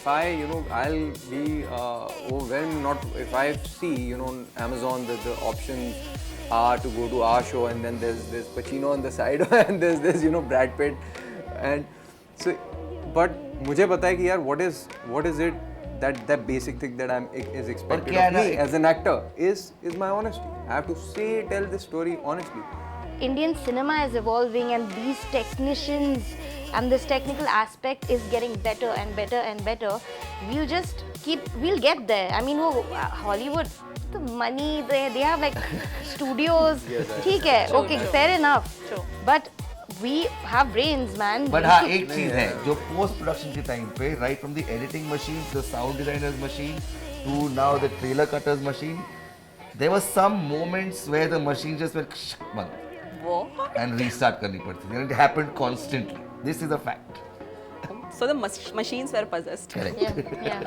if I'll be overwhelmed not if I see on Amazon that the options are to go to our show and then there's Pacino on the side and there's this Brad Pitt and so but मुझे पता है कि यार what is it that basic thing that is expected of me as an actor is my honesty. I have to tell this story honestly. Indian cinema is evolving and these technicians and this technical aspect is getting better and better and better. We'll get there. I mean, Hollywood, the money, they have like studios. ठीक है, okay, fair enough. True. But we have brains, man. But हाँ एक चीज है जो post production के time पे right from the editing machine to the sound designer's machine to now the trailer cutter's machine, there were some moments where the machine just went बंद What? and restart करनी पड़ती थी and it happened constantly. This is a fact. So the machines were possessed. Yeah.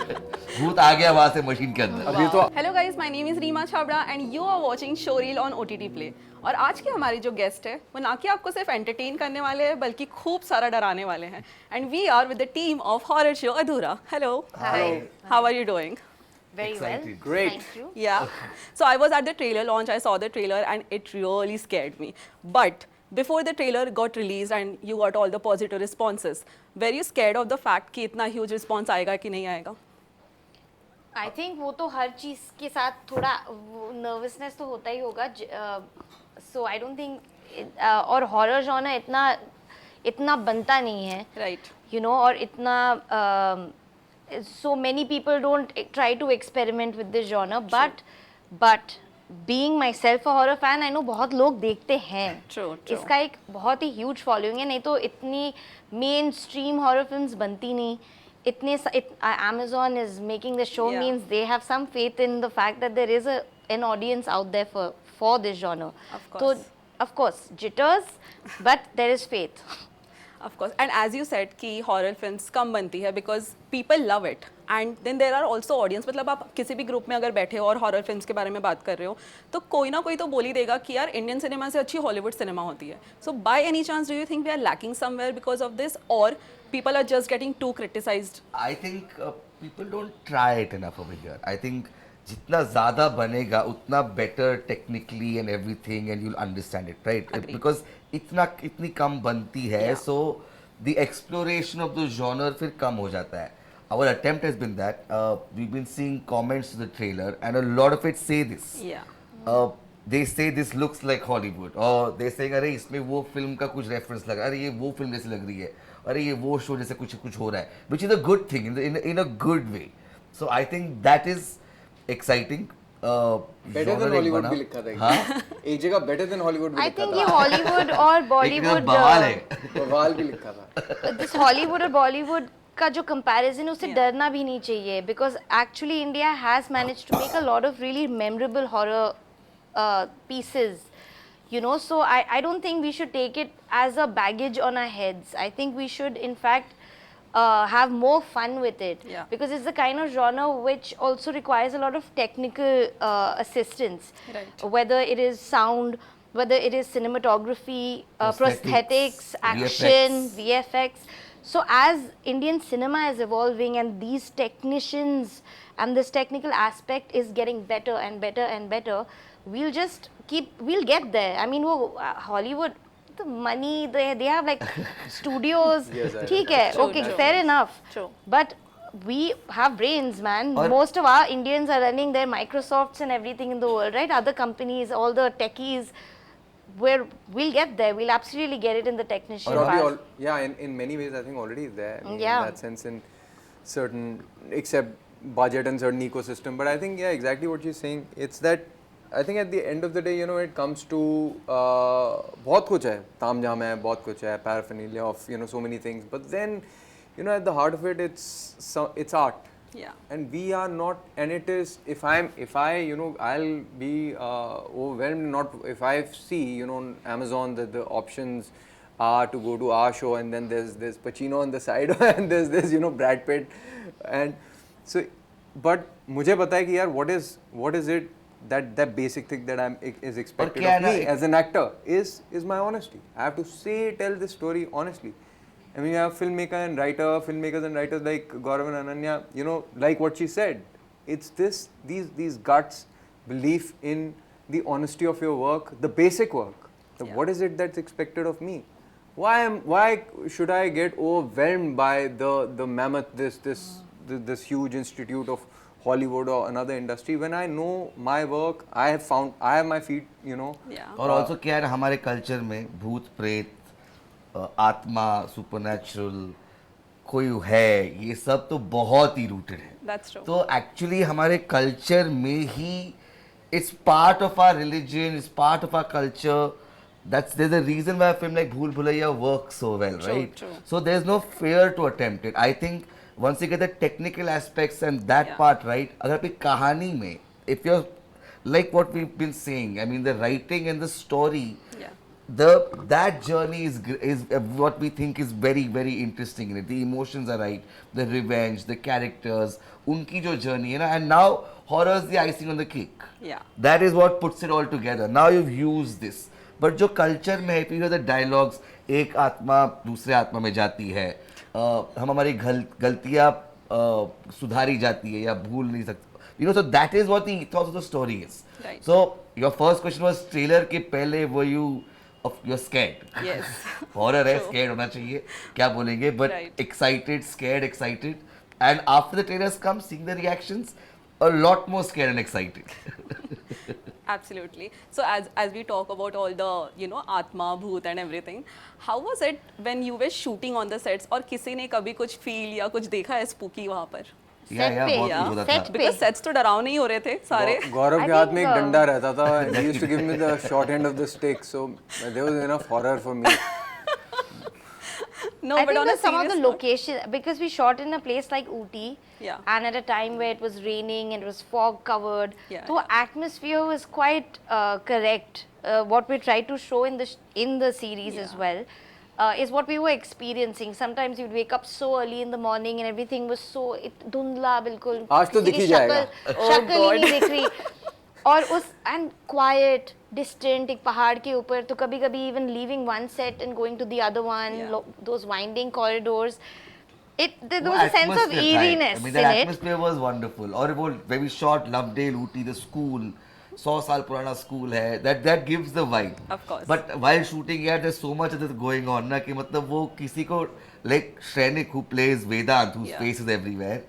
भूत आ गया वहाँ से machine के अंदर. अभी तो Hello guys, my name is Reema Chhabda and you are watching Showreel on OTTplay. और आज के हमारे जो गेस्ट है वो ना कि आपको सिर्फ एंटरटेन करने वाले हैं बल्कि खूब सारा डराने वाले हैं. And we are with the team of horror show Adhura. Hello. Hi. How are you doing? Very well. Excited. Great. Thank you. Yeah. So I was at the trailer launch. I saw the trailer and it really scared me. But before the trailer got released and you got all the positive responses, were you scared of the fact कि इतना huge response आएगा कि नहीं आएगा? I think वो तो हर चीज के साथ थोड़ा nervousness तो होता ही होगा. So I don't think और horror genre इतना बनता नहीं है. Right. You know, और इतना so many people don't try to experiment with this genre. But being myself a horror fan, I know बहुत लोग देखते हैं. True. इसका एक बहुत ही huge following है. नहीं तो इतनी mainstream horror films बनती नहीं. Amazon is making the show means they have some faith in the fact that there is an audience out there for this genre. Of course. So, of course, jitters, but there is faith. Of course. And as you said कि horror films कम बनती है because people love it. And then there are also audience. मतलब आप किसी भी group में अगर बैठे हो और हॉरर फिल्म्स के बारे में बात कर रहे हो तो कोई ना कोई तो बोल ही देगा कि यार इंडियन सिनेमा से अच्छी हॉलीवुड सिनेमा होती है. So by any chance do you think we are lacking somewhere because of this और people are just getting too criticized? I think people don't try it enough over here. I think जितना ज़्यादा बनेगा उतना better technically and everything and you'll understand it, right? Agreed. Because इतनी कम बनती है, Yeah. so the exploration of the genre फिर कम हो जाता है. Our attempt has been that we've been seeing comments to the trailer and a lot of it say this. Yeah. They say this looks like Hollywood or they saying अरे इसमें वो film का कुछ reference लगा, अरे ये वो film जैसे लग रही है, अरे ये वो शो जैसे कुछ हो रहा है, which is a good thing in a good way. So I think that is exciting. better than Hollywood भी लिखा था. हाँ. एक जगह better than Hollywood भी I लिखा think था. ये Hollywood और Bollywood बवाल है. बवाल भी लिखा था. this Hollywood और Bollywood का जो comparison है उससे डरना भी नहीं चाहिए because actually India has managed to make a lot of really memorable horror pieces, you know, so I don't think we should take it as a baggage on our heads. I think we should in fact have more fun with it. Yeah. Because it's the kind of genre which also requires a lot of technical assistance. Right. Whether it is sound, whether it is cinematography, prosthetics, action, VFX. So as Indian cinema is evolving and these technicians and this technical aspect is getting better and better and better, we'll get there. I mean, Hollywood, the money, they have like studios. ठीक है, okay, fair enough. True. But we have brains, man. Most of our Indians are running their Microsofts and everything in the world, right? Other companies, all the techies, we'll get there. We'll absolutely get it in the technician part. Yeah, in many ways, I think already there. I mean, Yeah. In that sense, in certain, except budget and certain ecosystem. But I think, yeah, exactly what you're saying. It's that, I think at the end of the day, you know, it comes to बहुत कुछ है, तामझाम है, बहुत कुछ है, paraphernalia of, you know, so many things. But then, you know, at the heart of it, it's art. Yeah. And we are not, and it is, if I, you know, I'll be overwhelmed, not, if I see, you know, on Amazon that the options are to go to our show and then there's Pacino on the side and there's this, you know, Brad Pitt. And so, but मुझे पता है कि यार, what is it that basic thing that is expected of me as an actor is my honesty. I have to tell this story honestly. I mean, you have filmmakers and writers like Gauravv and Ananya, you know, like what she said. It's these guts, belief in the honesty of your work, the basic work. What is it that's expected of me? Why should I get overwhelmed by the mammoth, this huge institute of Hollywood or another industry when I know my work, I have my feet, you know. Yeah. और also क्या है हमारे culture में भूत प्रेत आत्मा supernatural कोई है ये सब तो बहुत ही रूटेड है That's true. तो एक्चुअली हमारे कल्चर में ही it's part of our religion it's part of our culture there's a reason why a film like Bhool Bhulaiya works so well, right? True. So there's no fear to attempt it. I think once you get the technical aspects and that Yeah. part right, अगर आपकी कहानी में, if you're like what we've been saying, I mean the writing and the story, Yeah. that journey is what we think is very very interesting in it. The emotions are right, the revenge, the characters, उनकी जो journey है ना, and now horror is the icing on the cake. Yeah. That is what puts it all together. Now you've used this. But जो culture में है, if you hear the dialogues, एक आत्मा दूसरे आत्मा में जाती है, हम हमारी गलतियाँ सुधारी जाती है या भूल नहीं सकते. You know, so that is what the ethos of the story is. Right. So your first question was trailer के पहले were you're scared. Yes. Horror है, True. scared होना चाहिए. क्या बोलेंगे? But Right. excited, scared, excited. And after the trailers come, seeing the reactions, a lot more scared and excited. Absolutely. So as we talk about all the atma, bhoot and everything, how was it when you were shooting on the sets और किसी ने कभी कुछ feel या कुछ देखा है spooky वहाँ पर? Yeah, पे, बहुत Yeah. कुछ होता Set था. पे. Because sets तो डरावने ही हो रहे थे सारे. Gaurav I के हाथ think, में एक डंडा रहता था. He used to give me the short end of the stick, so there was enough horror for me. No, I but think on a that some of the serious note- location, because we shot in a place like Ooty, Yeah. and at a time where it was raining and it was fog covered, Yeah, the atmosphere was quite correct. What we tried to show in the series as well is what we were experiencing. Sometimes you'd wake up so early in the morning and everything was so धुंधला बिल्कुल. आज तो किसी दिख की ही जाएगा. शक्ल ही नहीं दिख रही. और उस and quiet, distant एक पहाड़ के ऊपर तो कभी-कभी even leaving one set and going to the other one, Yeah. those winding corridors, there वो was a sense of atmosphere था. eeriness I mean, in that it. atmosphere was wonderful. और वो when we shot Lovedale, Ooty, the school, 100 साल पुराना school है. That gives the vibe. Of course. But while shooting here, there's so much of this going on ना कि मतलब वो किसी को like Shrenik who plays Vedant, whose Yeah. face is everywhere.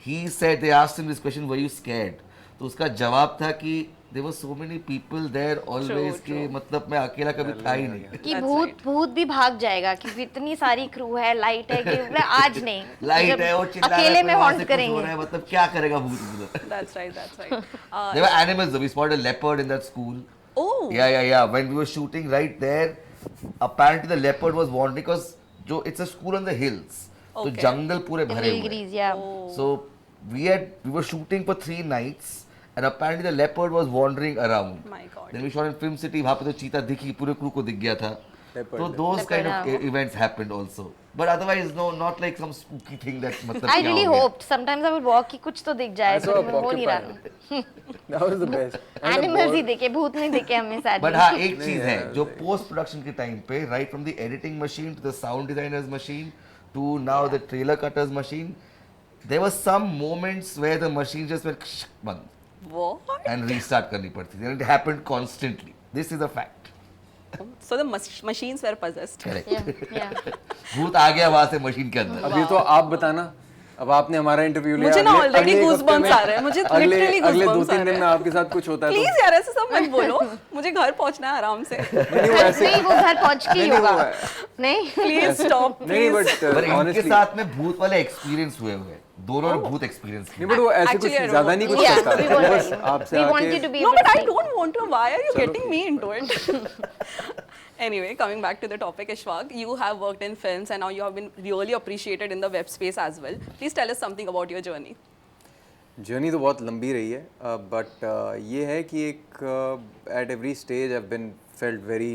He said they asked him this question, were you scared? तो उसका जवाब था कि there were so many people there always True, कि true. मतलब मैं अकेला कभी था ही नहीं. कि That's भूत right. भूत भी भाग जाएगा क्योंकि इतनी सारी क्रू है, लाइट है कि बोले, आज नहीं. लाइट जब है वो चिल्ला रहा है, अकेले कोई में वहाँ से हॉन्ट कुछ हो करेंगे. रहा है, मतलब क्या करेगा भूत उधर. That's right. That's right. There were animals though. We spotted a leopard in that school. Oh. Yeah. When we were shooting right there, apparently the leopard was wandering because it's a school on the hills. So Okay. jungle पूरे भरे हुए हैं. Nilgiris, yeah. Oh. So we were shooting for 3 nights and apparently the leopard was wandering around. My God. Then we shot in Film City. वहाँ पे तो चीता दिखी पूरे crew को दिख गया था. Leopard. So those Leopard, kind of हाँ. events happened also. But otherwise no, not like some spooky thing that मतलब I क्या really हो गया. hoped. Sometimes I would walk कि कुछ तो दिख जाए, I saw a पर हो नहीं रहा. porcupine. That was the best. And the Animals he board- दिखे, भूत नहीं दिखे हमें sadly. बट हाँ एक नहीं चीज है, है जो पोस्ट प्रोडक्शन के टाइम पे right from the editing machine to the sound designers machine to now the trailer cutters machine there were some moments where the machine just went बंद What? एंड रीस्टार्ट करनी पड़ती थी and it happened constantly this is a fact So the machines were possessed. Correct Yeah. भूत आ गया वहां से machine के अंदर अब ये तो आप बताना. अब आपने हमारा इंटरव्यू लिया. मुझे ना अगले- already अगले एक हफ्ते goosebumps में- आ रहे हैं. मुझे literally अगले goosebumps 2-3 आ दिन रहे में आपके साथ कुछ होता है तो Please यार ऐसे सब मत बोलो. मुझे घर पहुंचना है आराम से. नहीं, वो ऐसे नहीं वो घर पहुंच के ही नहीं, होगा. वो है. नहीं. Please stop. नहीं Please. बट पर इनके ऑनेस्टली साथ में भूत वाले एक्सपीरियंस हुए दोनों ने भूत एक्सपीरियंस नहीं किए बट वो ऐसे कुछ Actually, I don't ज्यादा know. नहीं कुछ Yeah, करता. we वो wanted- बस आपसे We आके wanted to be No, able but to I see. don't want to. Why are you getting me into it? Anyway, coming back to the topic, Ishwak, you have worked in films and now you have been really appreciated in the web space as well. Please tell us something about your journey. Journey तो बहुत लंबी रही है but ये है कि एक at every stage I been felt very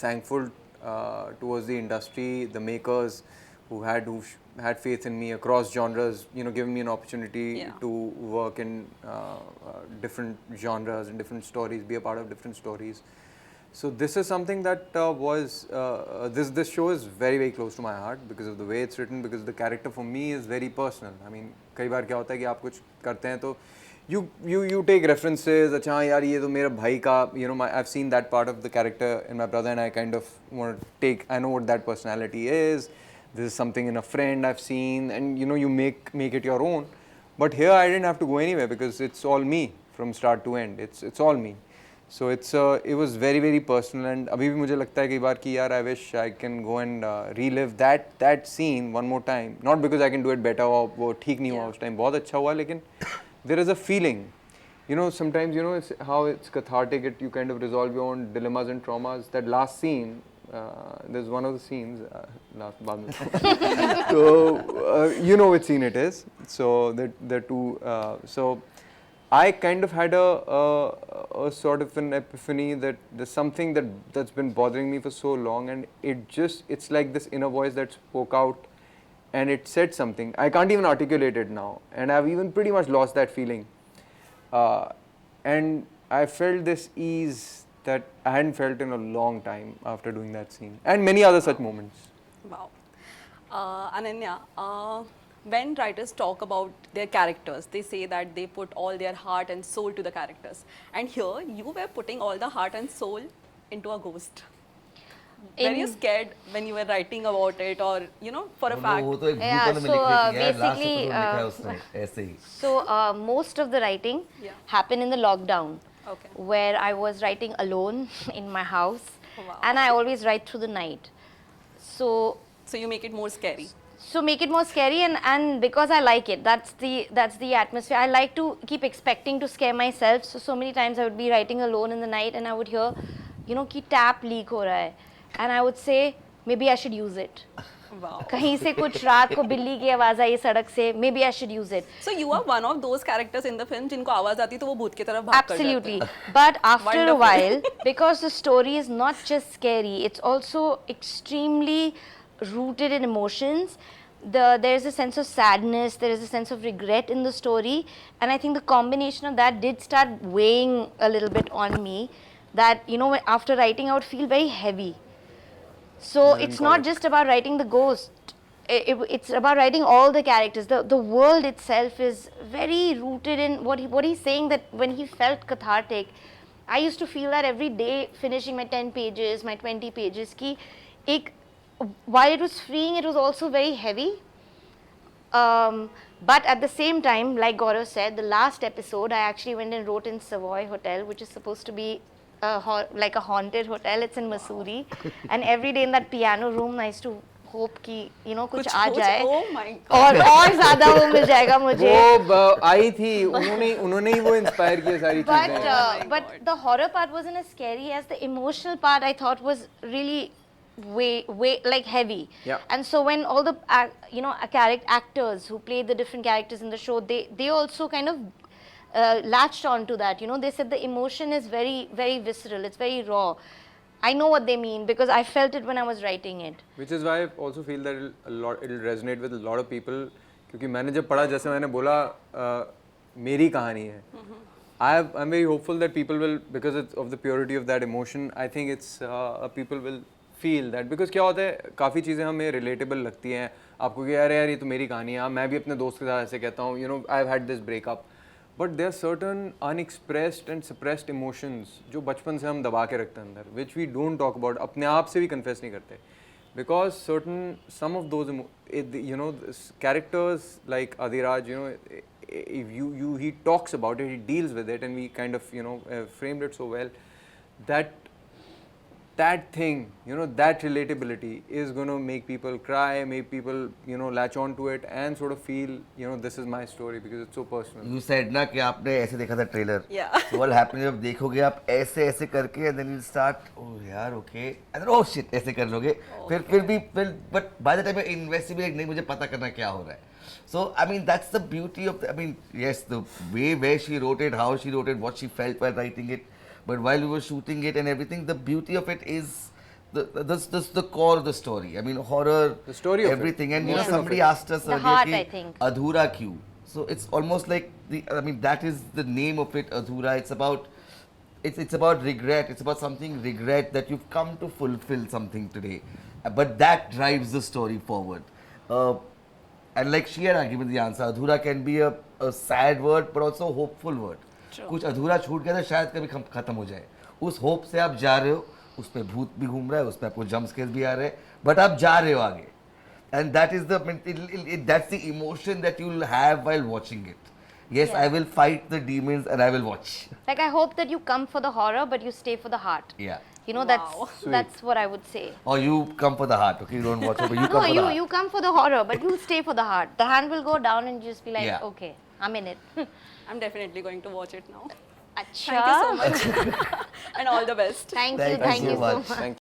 thankful towards the industry the makers who had faith in me across genres, you know, giving me an opportunity Yeah. to work in different genres and different stories, be a part of different stories. So this is something that this show is very very close to my heart because of the way it's written, because the character for me is very personal. I mean, कई बार क्या होता है कि आप कुछ करते हैं तो you take references. अच्छा यार ये तो मेरा भाई का, you know, I've seen that part of the character in my brother, and I kind of want to take, I know what that personality is. This is something in a friend I've seen, and you know, you make it your own. But here I didn't have to go anywhere because it's all me from start to end. It's all me. So it was very very personal, and अभी भी मुझे लगता है कई बार कि यार I wish I can go and relive that scene one more time. Not because I can do it better or वो ठीक नहीं हुआ उस time, बहुत अच्छा हुआ, लेकिन there is a feeling, you know, sometimes, you know, it's how it's cathartic, you kind of resolve your own dilemmas and traumas. That last scene, there's one of the scenes, last बाद में so you know which scene it is. So the two so I kind of had a sort of an epiphany that there's something that's been bothering me for so long, and it's like this inner voice that spoke out and it said something. I can't even articulate it now, and I've even pretty much lost that feeling. And I felt this ease that I hadn't felt in a long time after doing that scene, and many other such moments. Wow. Ananya, when writers talk about their characters, they say that they put all their heart and soul to the characters. And here, you were putting all the heart and soul into a ghost. Were you scared when you were writing about it, or, you know, for a fact? वो तो एक Yeah, book में so, लिख रही थी यार, last basically, episode में लिखा है उसने, ऐसे ही. So most of the writing happened in the lockdown, Okay. where I was writing alone in my house, Wow. and I always write through the night. So You make it more scary. make it more scary, and because I like it, that's the atmosphere. I like to keep expecting to scare myself. So many times I would be writing alone in the night, and I would hear, you know, कि tap leak हो रहा है, and I would say maybe I should use it. Wow. कहीं से कुछ रात को बिल्ली की आवाज आई सड़क से, maybe I should use it. So you are one of those characters in the film जिनको आवाज आती तो वो भूत की तरफ भाग कर जाते हैं. Absolutely. But after a Wonderful. while, because the story is not just scary, it's also extremely rooted in emotions. There's a sense of sadness, there is a sense of regret in the story, and I think the combination of that did start weighing a little bit on me, that, you know, after writing I would feel very heavy. So it's not just about writing the ghost, it's about writing all the characters. The world itself is very rooted in what he's saying, that when he felt cathartic, I used to feel that every day finishing my 10 pages, my 20 pages, while it was freeing, it was also very heavy. But at the same time, like Gauravv said, the last episode I actually went and wrote in Savoy Hotel, which is supposed to be like a haunted hotel. It's in Missouri, and every day in that piano room I used to hope कि, you know, कुछ आ जाए. Oh my God. और ज़्यादा वो मिल जाएगा मुझे. वो आई थी, उन्होंने ही वो इंस्पायर किया सारी चीजें. But the horror part wasn't as scary as the emotional part. I thought was really way like heavy. Yeah. And so when all the actors who played the different characters in the show, they also kind of latched on to that. You know, they said the emotion is very very visceral. It's very raw. I know what they mean because I felt it when I was writing it. Which is why I also feel that it'll resonate with a lot of people. क्योंकि मैंने जब पढ़ा, जैसे मैंने बोला, मेरी कहानी है. I'm very hopeful that people will, because of the purity of that emotion, I think it's people will feel that. Because क्या होता है, काफ़ी चीज़ें हमें relatable लगती हैं आपको कि यार ये तो मेरी कहानी है, मैं भी अपने दोस्त के साथ ऐसे कहता हूँ, you know, I've had this breakup. But there are certain unexpressed and suppressed emotions जो बचपन से हम दबा के रखते हैं अंदर, which we don't talk about, अपने आप से भी confess नहीं करते. Because some of those, you know, characters like Adhura, you know, if he talks about it, he deals with it, and we kind of, you know, framed it so well that thing, you know, that relatability is going to make people cry, make people, you know, latch on to it and sort of feel, you know, this is my story because it's so personal. You said ना कि आपने ऐसे देखा था trailer. Yeah. So what happened जब देखोगे आप ऐसे ऐसे करके, and then you start, oh यार okay, and then oh shit ऐसे कर लोगे, फिर but by the time you investigate नहीं, मुझे पता करना क्या हो रहा है. So I mean that's the beauty of I mean yes, the way where she wrote it, how she wrote it, what she felt while writing it. But while we were shooting it and everything, the beauty of it is the core of the story. I mean, horror, the story of everything. It. And you know, somebody asked us The earlier, heart, I think. Adhura Q. So it's almost like I mean, that is the name of it, Adhura. It's about it's about regret. It's about something regret that you've come to fulfill something today, but that drives the story forward. And like she had given the answer, Adhura can be a sad word, but also a hopeful word. कुछ अधूरा छूट गया था, शायद कभी खत्म हो जाए. उस होप से आप जा रहे हो, उस पे भूत भी घूम रहा है, उस पे आपको जंप स्केयर भी आ रहे हैं, बट आप जा रहे हो आगे. And that is that's the emotion that you'll have while watching it. Yes, I will fight the demons and I will watch. Like, I hope that you come for the horror, but you stay for the heart. Yeah. You know, Wow. that's what I would say. Or you come for the heart, okay? You don't watch it, but you come No, for the heart. you come for the horror, but you'll stay for the heart. The hand will go down and you just be like, Yeah. okay, I'm in it. I'm definitely going to watch it now. Acha. Thank you so much. And all the best. Thank you Thank you so so much. much. Thank